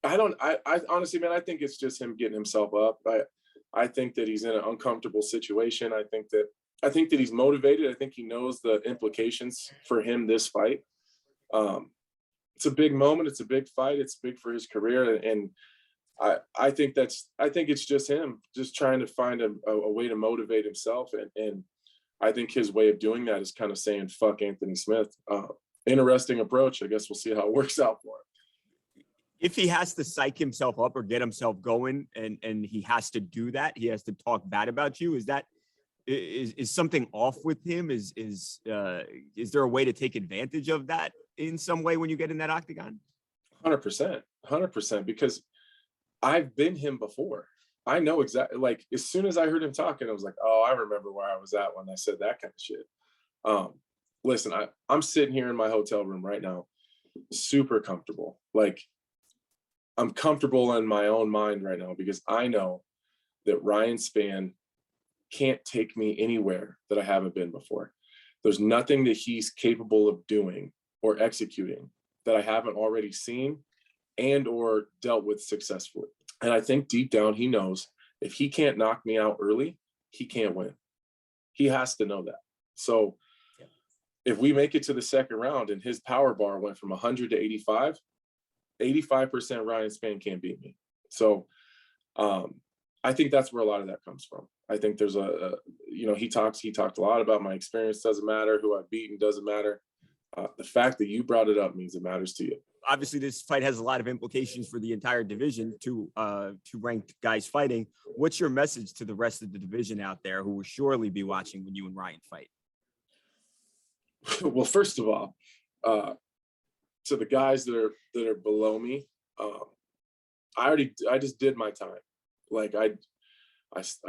I honestly, man, I think it's just him getting himself up. I think that he's in an uncomfortable situation. I think that he's motivated. I think he knows the implications for him this fight. Um, it's a big moment. It's a big fight. It's big for his career, and I think it's just him just trying to find a way to motivate himself, and I think his way of doing that is kind of saying fuck Anthony Smith. Interesting approach. I guess we'll see how it works out for him. If he has to psych himself up or get himself going, and he has to do that, he has to talk bad about you. Is something off with him? Is there a way to take advantage of that in some way when you get in that octagon? 100%, because I've been him before. I know exactly. Like as soon as I heard him talking, I was like, oh, I remember where I was at when I said that kind of shit. Listen, I'm sitting here in my hotel room right now, super comfortable. Like I'm comfortable in my own mind right now because I know that Ryan Spann can't take me anywhere that I haven't been before. There's nothing that he's capable of doing or executing that I haven't already seen and or dealt with successfully. And I think deep down he knows if he can't knock me out early, he can't win. He has to know that. So if we make it to the second round and his power bar went from 100 to 85, 85% Ryan Spann can't beat me. So I think that's where a lot of that comes from. I think there's he talked a lot about my experience doesn't matter, who I've beaten doesn't matter. The fact that you brought it up means it matters to you. Obviously, this fight has a lot of implications for the entire division, two ranked guys fighting. What's your message to the rest of the division out there who will surely be watching when you and Ryan fight? Well, first of all, to the guys that are below me, I just did my time. Like I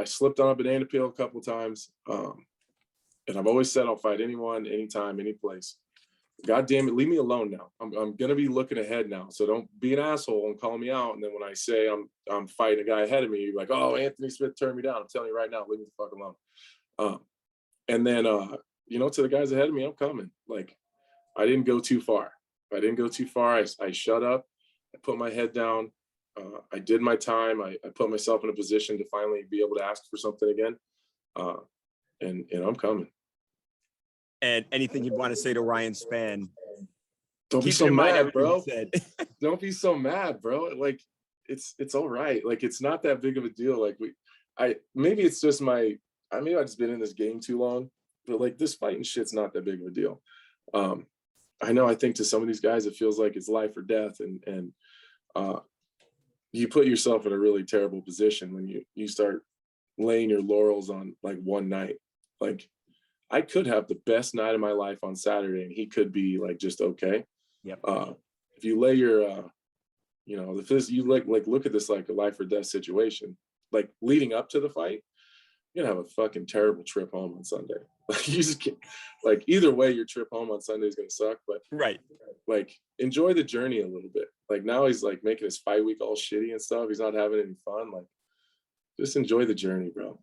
slipped on a banana peel a couple of times, and I've always said I'll fight anyone, anytime, any place. God damn it, leave me alone now. I'm gonna be looking ahead now, so don't be an asshole and call me out. And then when I say I'm fighting a guy ahead of me, you're like, oh, Anthony Smith turned me down. I'm telling you right now, leave me the fuck alone. And then to the guys ahead of me, I'm coming. Like I didn't go too far. I shut up. I put my head down. I did my time. I put myself in a position to finally be able to ask for something again. And I'm coming. And anything you'd want to say to Ryan Spann? Don't be so mad, bro. Don't be so mad, bro. Like it's all right. Like it's not that big of a deal. Like maybe it's just maybe I've just been in this game too long, but like this fighting shit's not that big of a deal. I think to some of these guys it feels like it's life or death, and you put yourself in a really terrible position when you start laying your laurels on like one night. Like I could have the best night of my life on Saturday and he could be like just okay. Yep. If you lay your look at this like a life or death situation, like leading up to the fight, you're gonna have a fucking terrible trip home on Sunday. Like you just can't, like either way your trip home on Sunday is gonna suck, but right, like enjoy the journey a little bit. Like now he's like making his fight week all shitty and stuff, he's not having any fun. Like just enjoy the journey, bro.